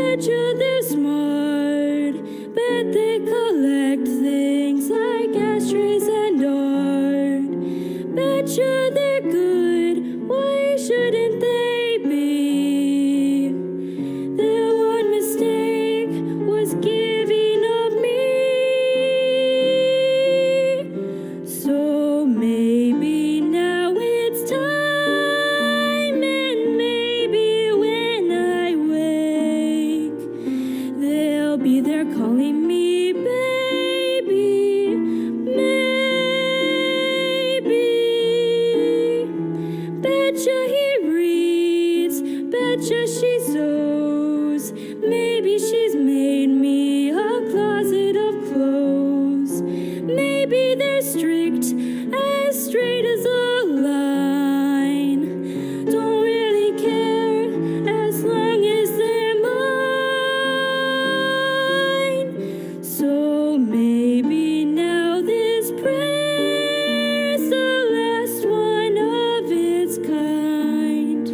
Betcha they're smart, bet they collect things like ashtrays and art. Betcha they're good, why shouldn't they be? Their one mistake was giving up me. So maybe now it's time, and maybe when I wake, they'll be there calling me baby. Maybe. Betcha he reads, betcha she sews. Maybe she's made me a closet of clothes. Maybe they're strict, as straight as a line. Don't really care as long as they're mine. So maybe now this prayer's the last one of its kind.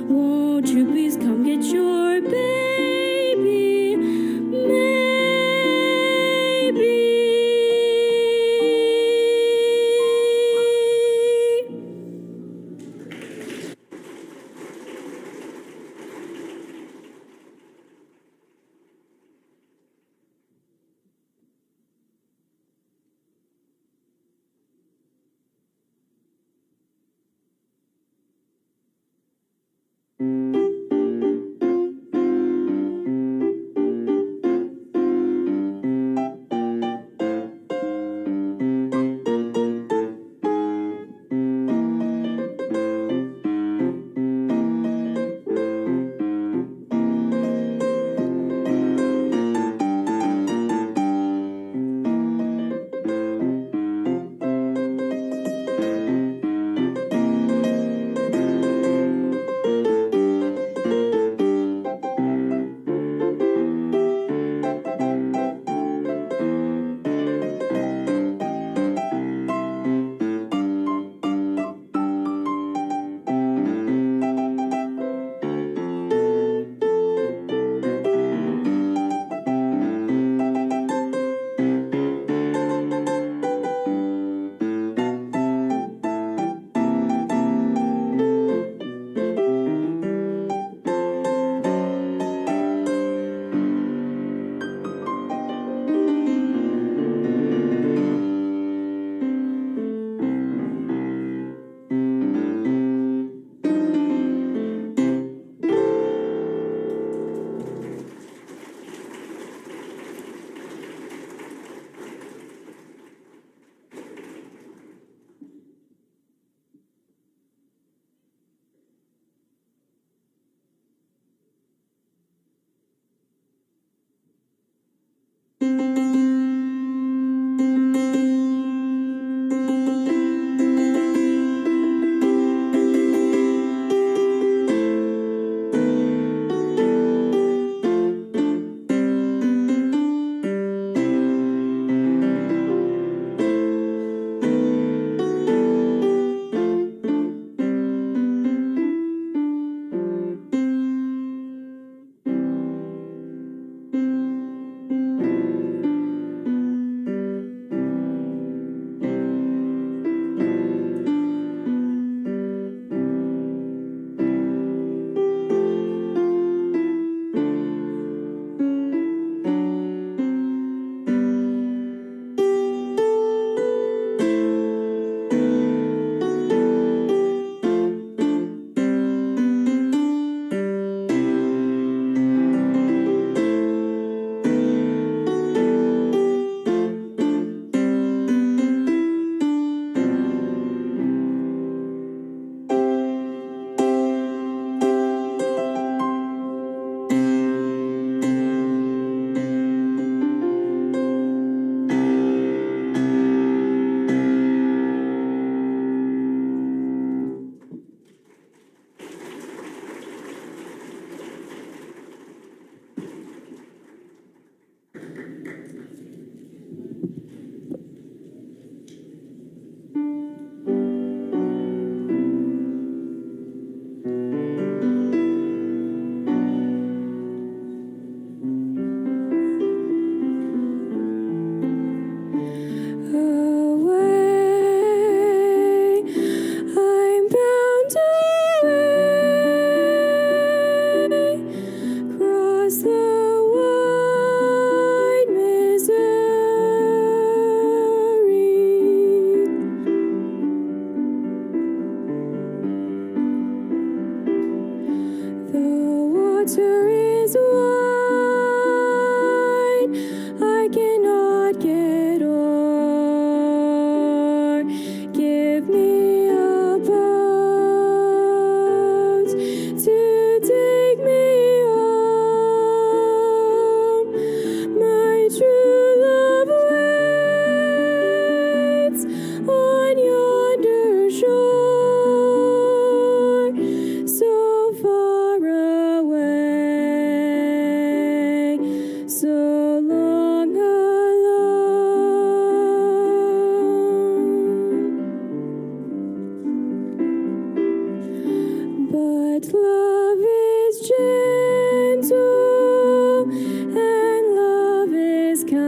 Won't you please come get your baby? water is wide, I cannot get o'er. Give me a boat to take me home. My true love waits on yonder shore, so far away, so long alone. But love is gentle and love is kind,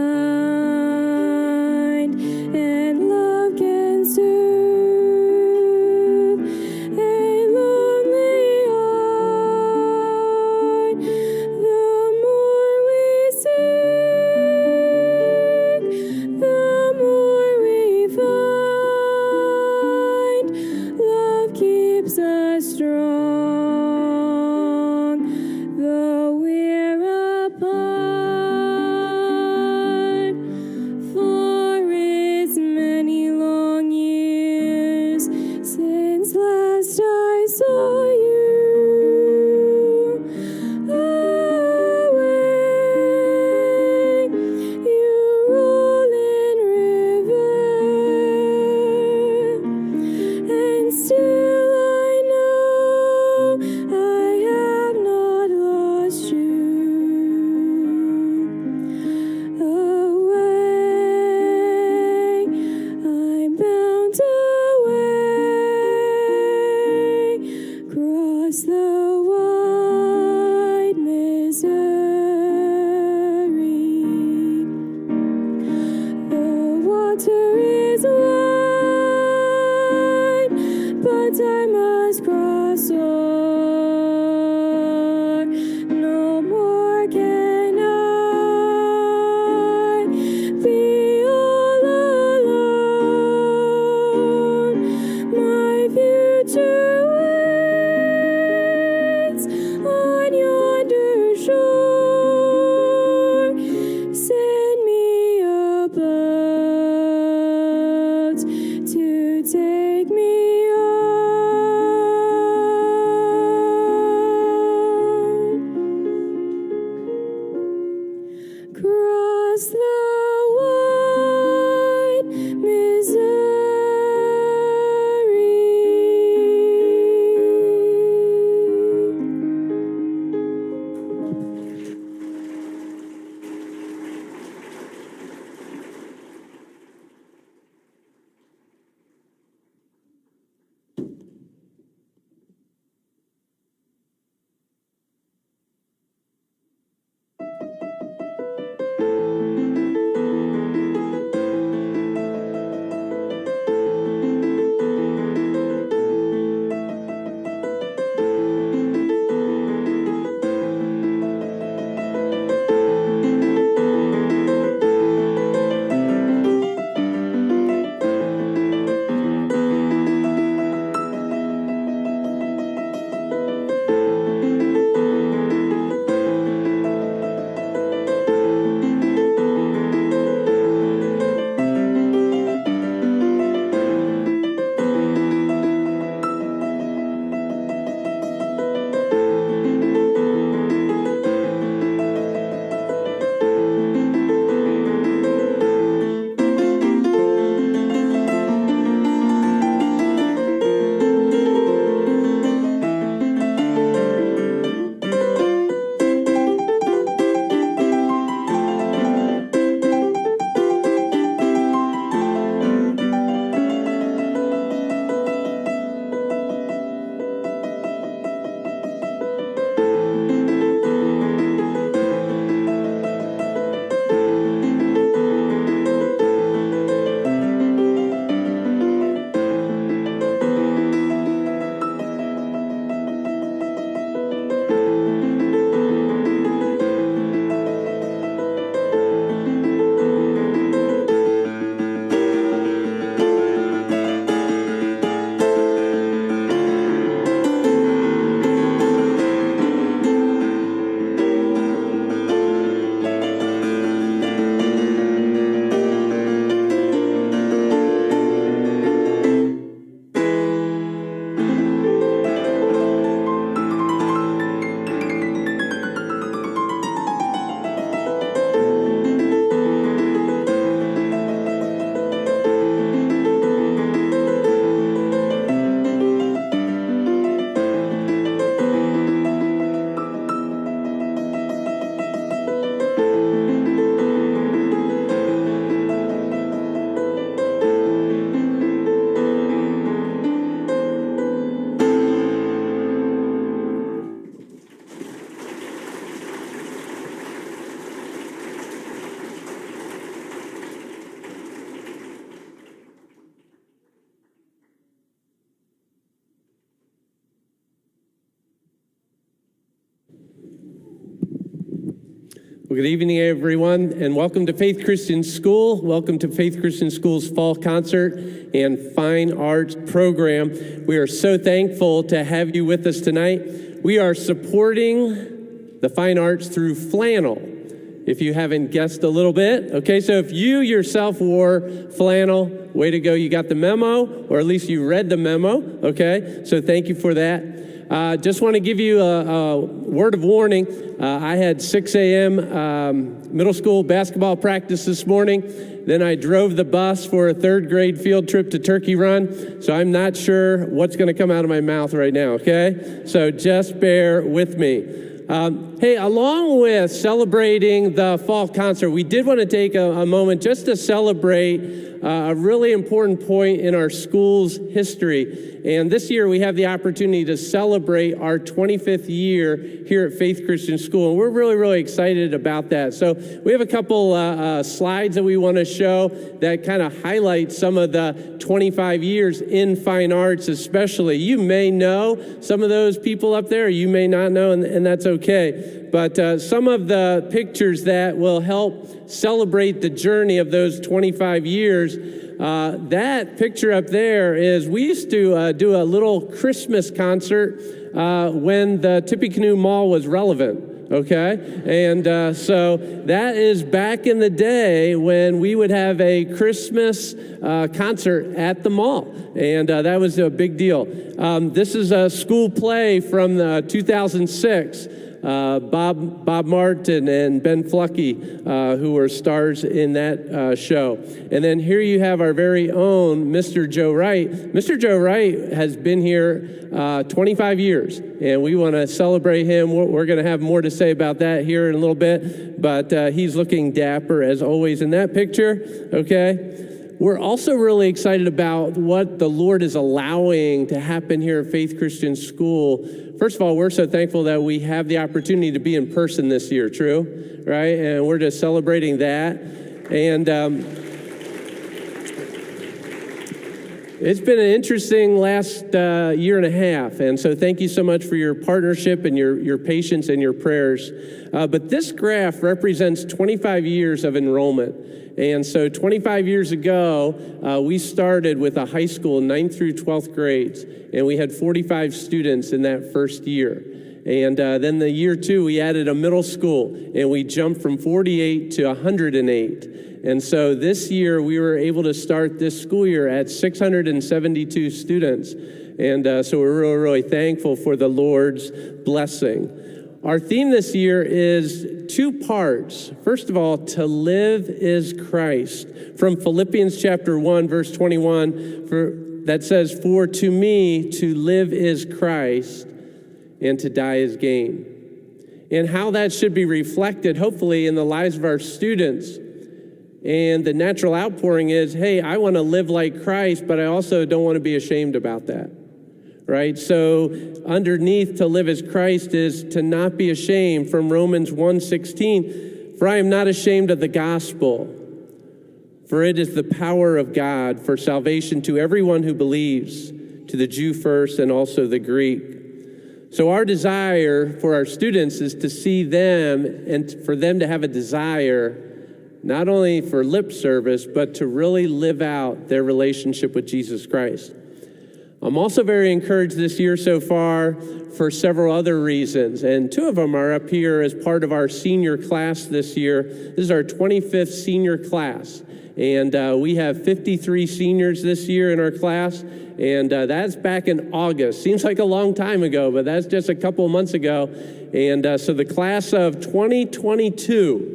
and love can soothe a lonely heart. The more we seek, the more we find. Love keeps us strong, though we're apart. For it's many long years since last I saw you. Away, you rolling river, and still I know I have not lost you. Away, I'm bound away, cross the wide Missouri. The water is wide, but I must cross o'er. No more can I be all alone. My future waits on yonder shore. Send me a boat to take me home. Well, good evening, everyone, and welcome to Faith Christian School. Welcome to Faith Christian School's Fall Concert and Fine Arts Program. We are so thankful to have you with us tonight. We are supporting the fine arts through flannel, if you haven't guessed a little bit. Okay, so if you yourself wore flannel, way to go, you got the memo, or at least you read the memo, okay? So thank you for that. Just want to give you a word of warning. I had 6 a.m. Middle school basketball practice this morning. Then I drove the bus for a third grade field trip to Turkey Run. So I'm not sure what's going to come out of my mouth right now, okay? So just bear with me. Hey, along with celebrating the fall concert, we did want to take a moment just to celebrate a really important point in our school's history. And this year we have the opportunity to celebrate our 25th year here at Faith Christian School. And we're really, really excited about that. So we have a couple slides that we want to show that kind of highlight some of the 25 years in fine arts especially. You may know some of those people up there, you may not know, and that's okay. But some of the pictures that will help celebrate the journey of those 25 years, that picture up there is, we used to do a little Christmas concert when the Tippecanoe Mall was relevant, okay? And so that is back in the day when we would have a Christmas concert at the mall, and that was a big deal. This is a school play from 2006. Bob Martin and Ben Flucky, who were stars in that show. And then here you have our very own Mr. Joe Wright. Mr. Joe Wright has been here 25 years, and we want to celebrate him. We're going to have more to say about that here in a little bit, but he's looking dapper as always in that picture, okay? We're also really excited about what the Lord is allowing to happen here at Faith Christian School. First of all, we're so thankful that we have the opportunity to be in person this year, true? Right? And we're just celebrating that. And it's been an interesting last year and a half. And so thank you so much for your partnership and your patience and your prayers. But this graph represents 25 years of enrollment. And so 25 years ago, we started with a high school, 9th through 12th grades, and we had 45 students in that first year. And then the year two, we added a middle school, and we jumped from 48 to 108. And so this year, we were able to start this school year at 672 students. And so we're really, really thankful for the Lord's blessing. Our theme this year is 2 parts. First of all, to live is Christ. From Philippians chapter 1, verse 21, that says, "For to me to live is Christ, and to die is gain." And how that should be reflected, hopefully, in the lives of our students. And the natural outpouring is, hey, I want to live like Christ, but I also don't want to be ashamed about that. Right? So underneath to live as Christ is to not be ashamed, from Romans 1:16. "For I am not ashamed of the gospel, for it is the power of God for salvation to everyone who believes, to the Jew first and also the Greek." So our desire for our students is to see them and for them to have a desire not only for lip service, but to really live out their relationship with Jesus Christ. I'm also very encouraged this year so far for several other reasons, and 2 of them are up here as part of our senior class this year. This is our 25th senior class, and we have 53 seniors this year in our class, and that's back in August. Seems like a long time ago, but that's just a couple of months ago. And so the class of 2022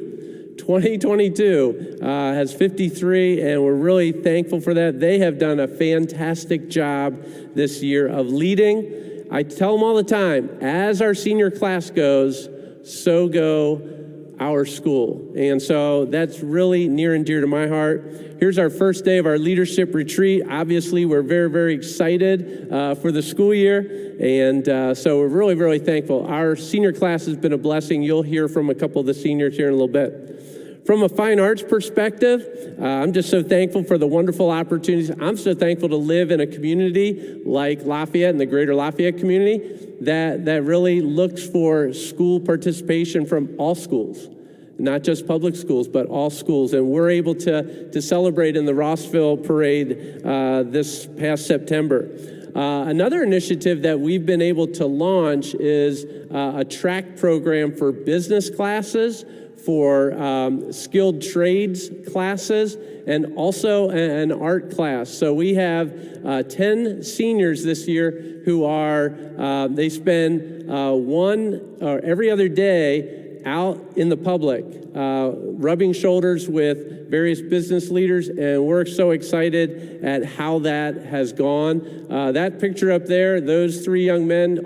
has 53, and we're really thankful for that. They have done a fantastic job this year of leading. I tell them all the time, as our senior class goes, so go our school. And so that's really near and dear to my heart. Here's our first day of our leadership retreat. Obviously, we're very, very excited for the school year. And so we're really, really thankful. Our senior class has been a blessing. You'll hear from a couple of the seniors here in a little bit. From a fine arts perspective, I'm just so thankful for the wonderful opportunities. I'm so thankful to live in a community like Lafayette and the greater Lafayette community that really looks for school participation from all schools. not just public schools, but all schools. And we're able to celebrate in the Rossville Parade this past September. Another initiative that we've been able to launch is a track program for business classes, for skilled trades classes, and also an art class. So we have 10 seniors this year who are, they spend one or every other day out in the public, rubbing shoulders with various business leaders, and we're so excited at how that has gone. That picture up there, those three young men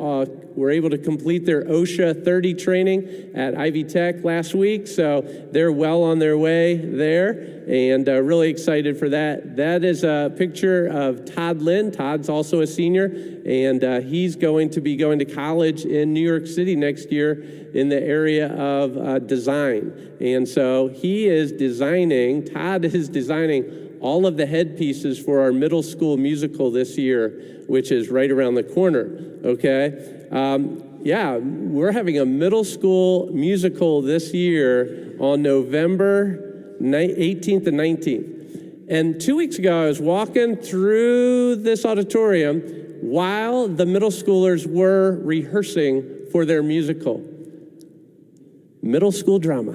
were able to complete their OSHA 30 training at Ivy Tech last week, so they're well on their way there, and really excited for that. That is a picture of Todd Lynn. Todd's also a senior, and he's going to be going to college in New York City next year in the area of design. And so Todd is designing all of the headpieces for our middle school musical this year, which is right around the corner, okay? We're having a middle school musical this year on November 18th and 19th. And 2 weeks ago, I was walking through this auditorium while the middle schoolers were rehearsing for their musical. Middle school drama.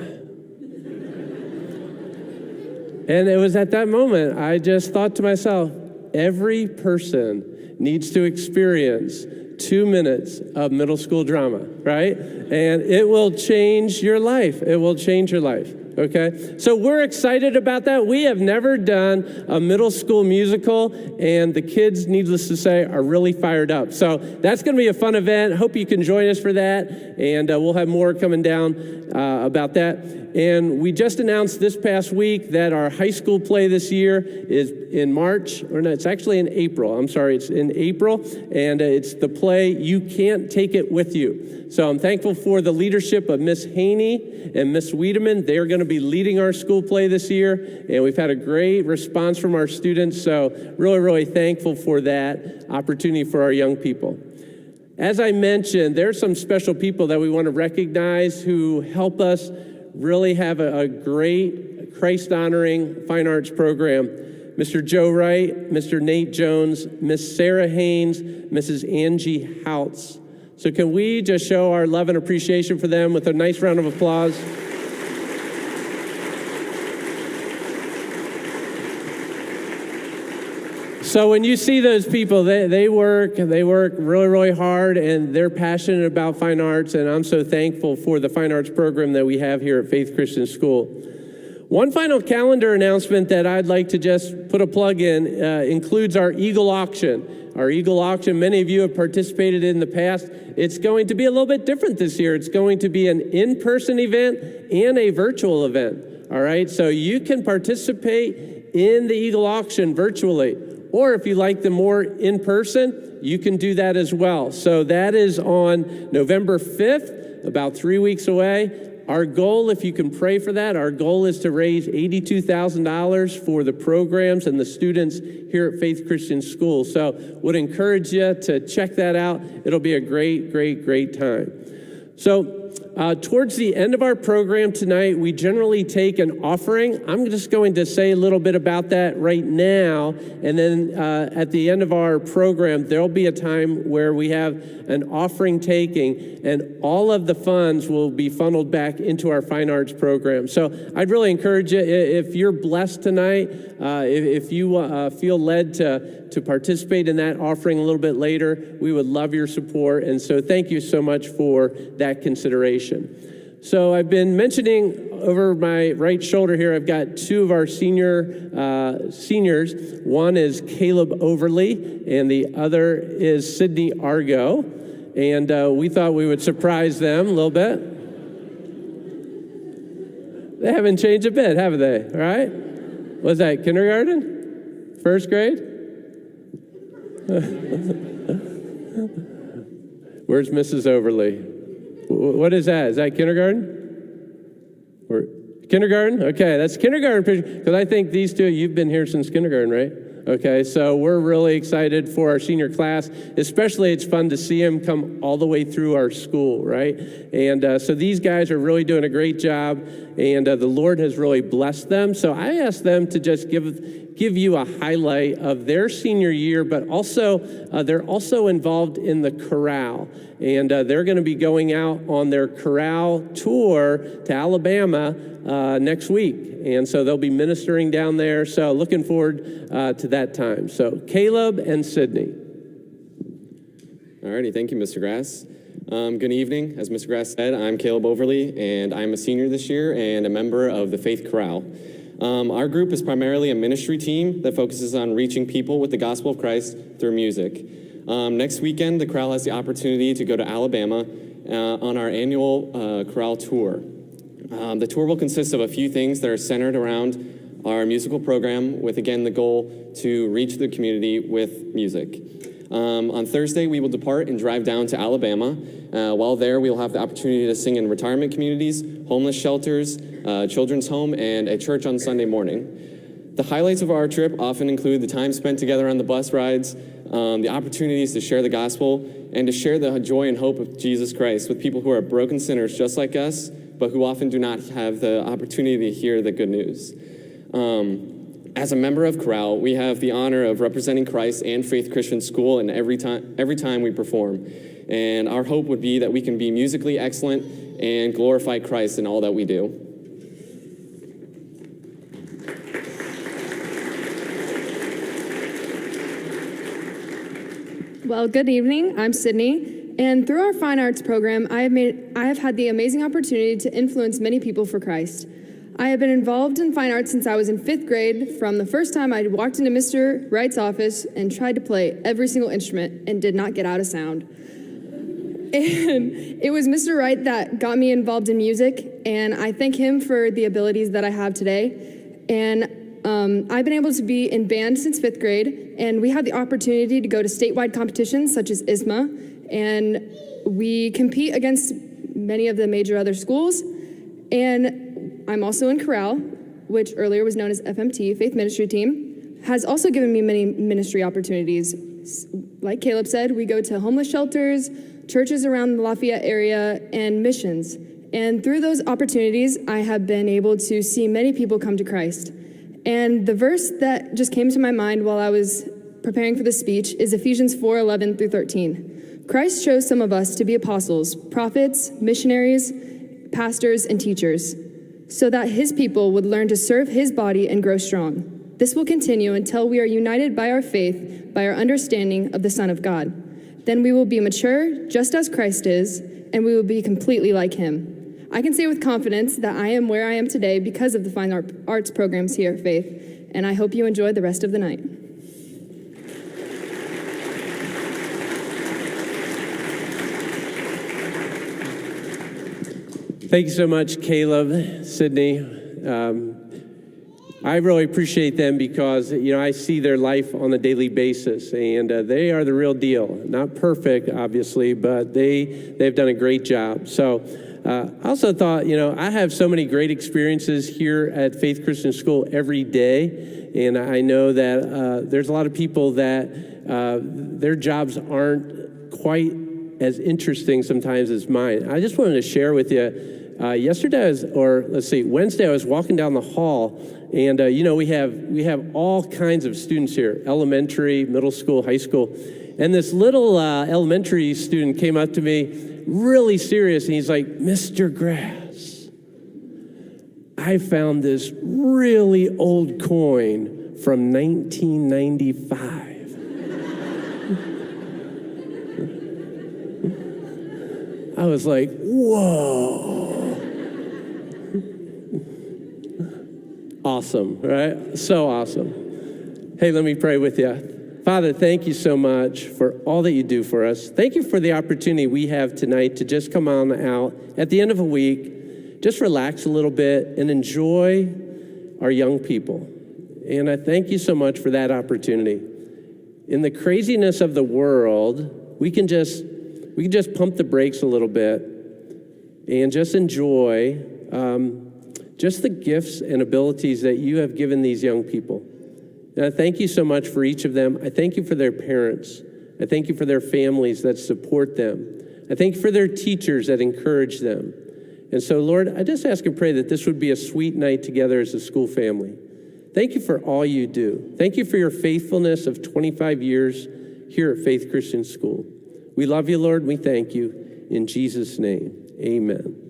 And it was at that moment, I just thought to myself, every person needs to experience 2 minutes of middle school drama, right? And it will change your life. It will change your life. Okay, so we're excited about that. We have never done a middle school musical, and the kids, needless to say, are really fired up. So that's going to be a fun event. Hope you can join us for that, and we'll have more coming down about that. And we just announced this past week that our high school play this year is in March, or no, it's actually in April. I'm sorry, it's in April, and it's the play You Can't Take It With You. So I'm thankful for the leadership of Miss Haney and Miss Wiedemann. They are going to be leading our school play this year, and we've had a great response from our students, so really, really thankful for that opportunity for our young people. As I mentioned, there are some special people that we want to recognize who help us really have a great Christ-honoring fine arts program. Mr. Joe Wright, Mr. Nate Jones, Miss Sarah Haynes, Mrs. Angie Houts. So can we just show our love and appreciation for them with a nice round of applause? So when you see those people, they work really, really hard, and they're passionate about fine arts, and I'm so thankful for the fine arts program that we have here at Faith Christian School. One final calendar announcement that I'd like to just put a plug in includes our Eagle Auction. Our Eagle Auction, many of you have participated in the past. It's going to be a little bit different this year. It's going to be an in-person event and a virtual event, all right? So you can participate in the Eagle Auction virtually, or if you like them more in person, you can do that as well. So that is on November 5th, about 3 weeks away. Our goal, if you can pray for that, our goal is to raise $82,000 for the programs and the students here at Faith Christian School. So would encourage you to check that out. It'll be a great, great, great time. So towards the end of our program tonight, we generally take an offering. I'm just going to say a little bit about that right now, and then at the end of our program, there'll be a time where we have an offering taking, and all of the funds will be funneled back into our fine arts program. So I'd really encourage you, if you're blessed tonight, if you feel led to participate in that offering a little bit later, we would love your support, and so thank you so much for that consideration. So I've been mentioning over my right shoulder here, I've got two of our seniors. One is Caleb Overly, and the other is Sydney Argo. And we thought we would surprise them a little bit. They haven't changed a bit, have they? All right? Was that kindergarten? First grade? Where's Mrs. Overly? What is that? Is that kindergarten? Or kindergarten? Okay, that's kindergarten, because I think these two, you've been here since kindergarten, right? Okay, so we're really excited for our senior class. Especially, it's fun to see them come all the way through our school, right? And so these guys are really doing a great job, and the Lord has really blessed them. So I asked them to just give you a highlight of their senior year, but also they're also involved in the chorale. And they're going to be going out on their chorale tour to Alabama next week. And so they'll be ministering down there. So looking forward to that time. So Caleb and Sydney. All righty, thank you, Mr. Grass. Good evening. As Mr. Grass said, I'm Caleb Overly, and I'm a senior this year and a member of the Faith Chorale. Our group is primarily a ministry team that focuses on reaching people with the gospel of Christ through music. Next weekend, the chorale has the opportunity to go to Alabama on our annual chorale tour. The tour will consist of a few things that are centered around our musical program with, again, the goal to reach the community with music. On Thursday, we will depart and drive down to Alabama. While there, we will have the opportunity to sing in retirement communities, homeless shelters, children's home, and a church on Sunday morning. The highlights of our trip often include the time spent together on the bus rides, the opportunities to share the gospel, and to share the joy and hope of Jesus Christ with people who are broken sinners just like us, but who often do not have the opportunity to hear the good news. As a member of Chorale, we have the honor of representing Christ and Faith Christian School in every time we perform. And our hope would be that we can be musically excellent and glorify Christ in all that we do. Well, good evening. I'm Sydney, and through our fine arts program, I have had the amazing opportunity to influence many people for Christ. I have been involved in fine arts since I was in 5th grade, from the first time I walked into Mr. Wright's office and tried to play every single instrument and did not get out a sound. And it was Mr. Wright that got me involved in music, and I thank him for the abilities that I have today. And I've been able to be in band since 5th grade, and we had the opportunity to go to statewide competitions such as ISMA, and we compete against many of the major other schools. And I'm also in chorale, which earlier was known as FMT, Faith Ministry Team, has also given me many ministry opportunities. Like Caleb said, we go to homeless shelters, churches around the Lafayette area, and missions. And through those opportunities, I have been able to see many people come to Christ. And the verse that just came to my mind while I was preparing for this speech is Ephesians 4:11 through 13. Christ chose some of us to be apostles, prophets, missionaries, pastors, and teachers, so that his people would learn to serve his body and grow strong. This will continue until we are united by our faith, by our understanding of the Son of God. Then we will be mature, just as Christ is, and we will be completely like him. I can say with confidence that I am where I am today because of the fine arts programs here at Faith, and I hope you enjoy the rest of the night. Thank you so much, Caleb, Sydney. I really appreciate them because, I see their life on a daily basis, and they are the real deal. Not perfect, obviously, but they've done a great job. So I also thought, I have so many great experiences here at Faith Christian School every day, and I know that there's a lot of people that their jobs aren't quite as interesting sometimes as mine. I just wanted to share with you, Wednesday I was walking down the hall, and we have all kinds of students here, elementary, middle school, high school, and this little elementary student came up to me really serious, and he's like, "Mr. Grass, I found this really old coin from 1995. I was like, whoa. Awesome, right? So awesome. Hey, let me pray with you. Father, thank you so much for all that you do for us. Thank you for the opportunity we have tonight to just come on out at the end of a week, just relax a little bit and enjoy our young people. And I thank you so much for that opportunity. In the craziness of the world, we can just pump the brakes a little bit and just enjoy just the gifts and abilities that you have given these young people. And I thank you so much for each of them. I thank you for their parents. I thank you for their families that support them. I thank you for their teachers that encourage them. And so, Lord, I just ask and pray that this would be a sweet night together as a school family. Thank you for all you do. Thank you for your faithfulness of 25 years here at Faith Christian School. We love you, Lord. We thank you. In Jesus' name, amen.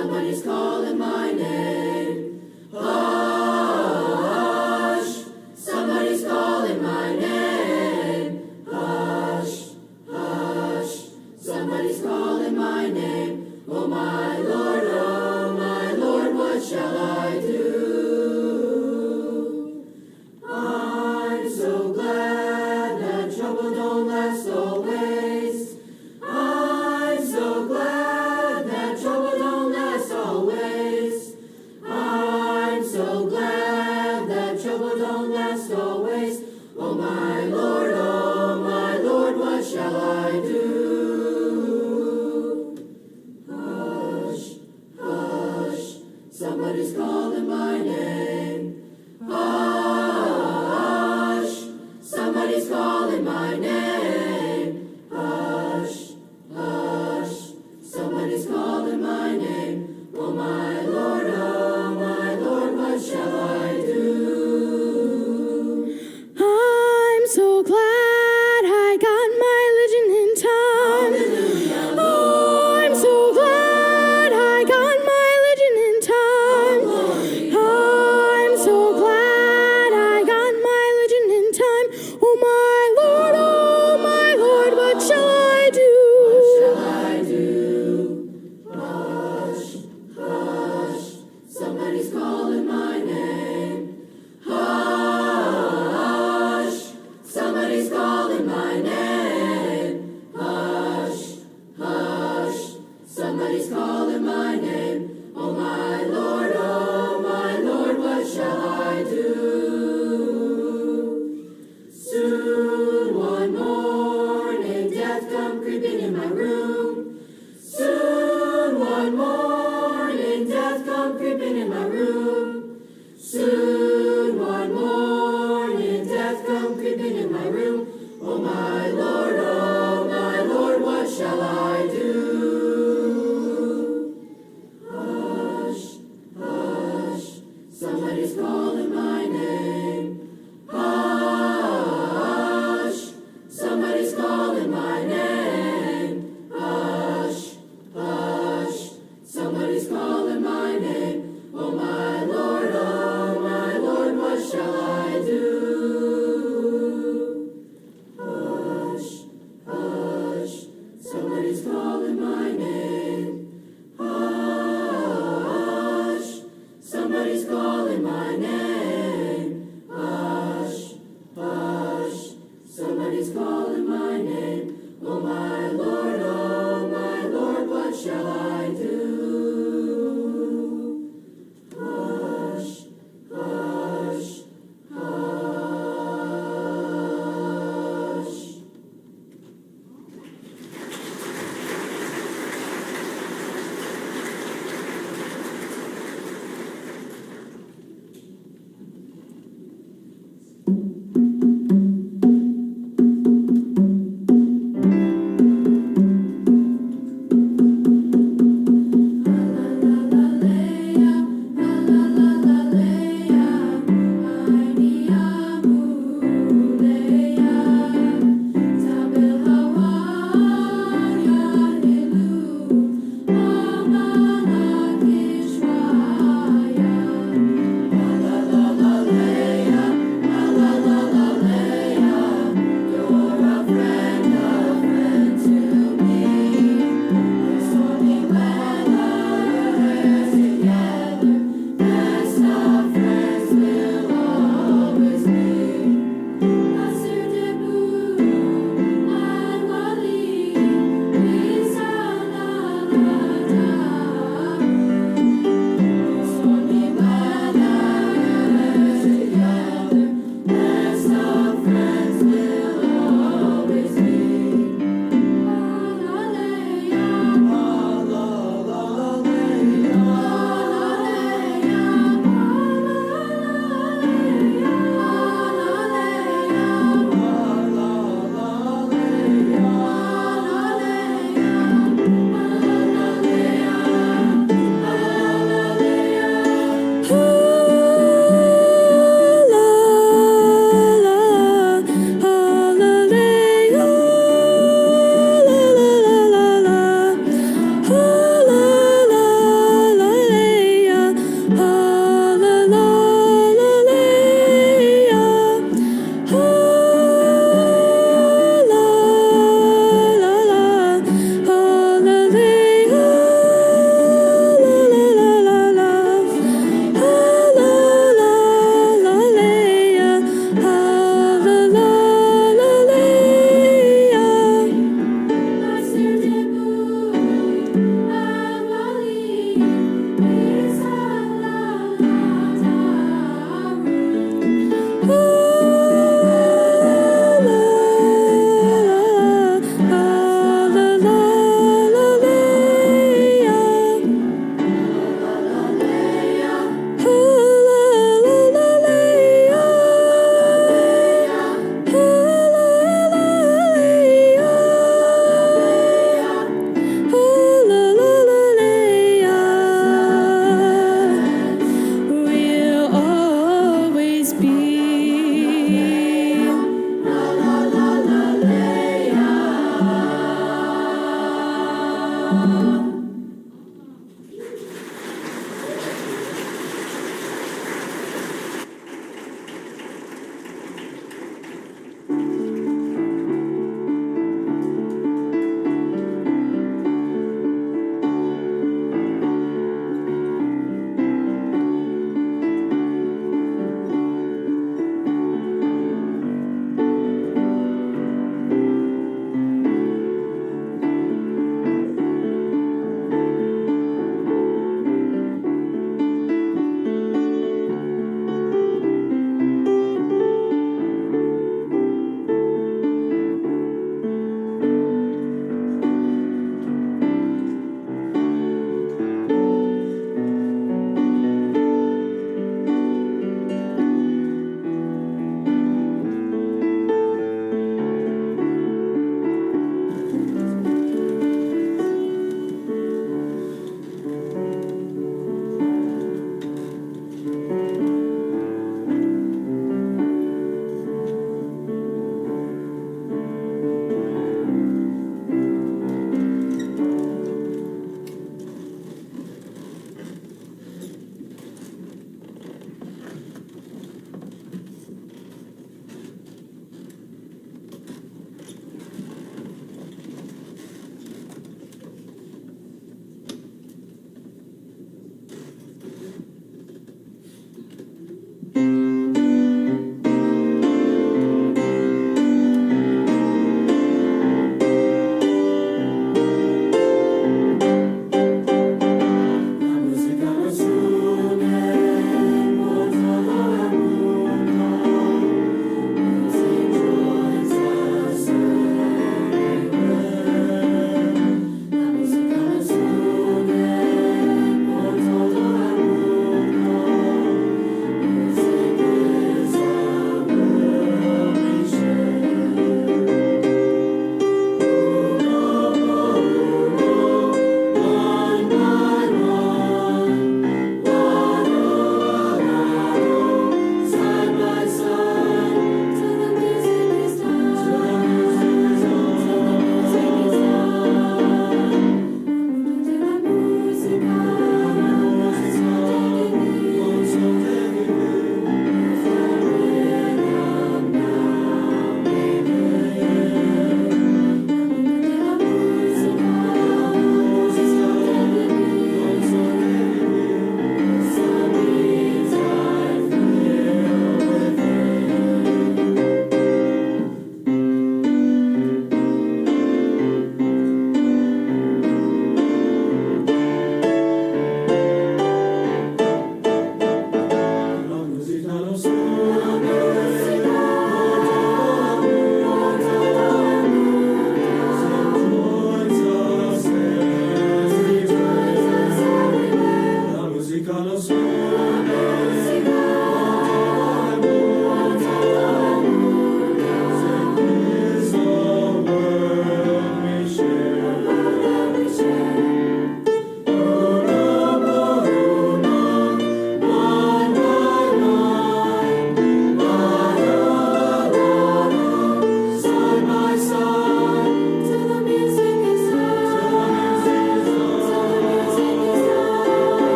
Somebody's calling my name. Hush. Somebody's calling my name. Hush. Hush. Somebody's calling my name. Oh my Lord, what shall I do? I'm so glad that trouble don't last always. I'm so glad that trouble don't last always. I'm so glad that trouble don't last always. Oh my Lord, what shall I do? Hush, hush, somebody's calling my name. Hush, somebody's calling my name. Hush, hush, somebody's calling my name. Oh my Lord, what shall I do? I'm so glad I got my religion in time. I'm so glad I got my religion in time. I'm so glad I got my religion in time. Oh my Lord, what shall I do? What shall I do? Hush, hush, somebody's calling my name. Hush, somebody's calling my name. Hush, hush, somebody's calling my name. Oh my Lord, what shall I do? Soon one morning, death come creeping in my room. Soon one morning, death come creeping in my room. Soon one morning, death come creeping in my room. Oh my Lord, what shall I do? Hush, hush, somebody's calling my name. Hush, somebody's calling my name. Hush, hush, somebody's calling my name. Oh my Lord, what shall I do? Hush, hush, somebody's calling my name. Hush, somebody's calling my name. Hush, hush, somebody's calling my name. Oh my Lord, what shall I do? Hush, hush, hush.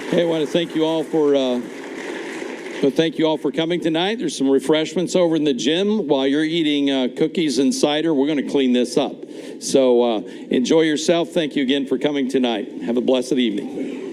Hey, I want to thank you all for coming tonight. There's some refreshments over in the gym while you're eating cookies and cider. We're going to clean this up. So enjoy yourself. Thank you again for coming tonight. Have a blessed evening.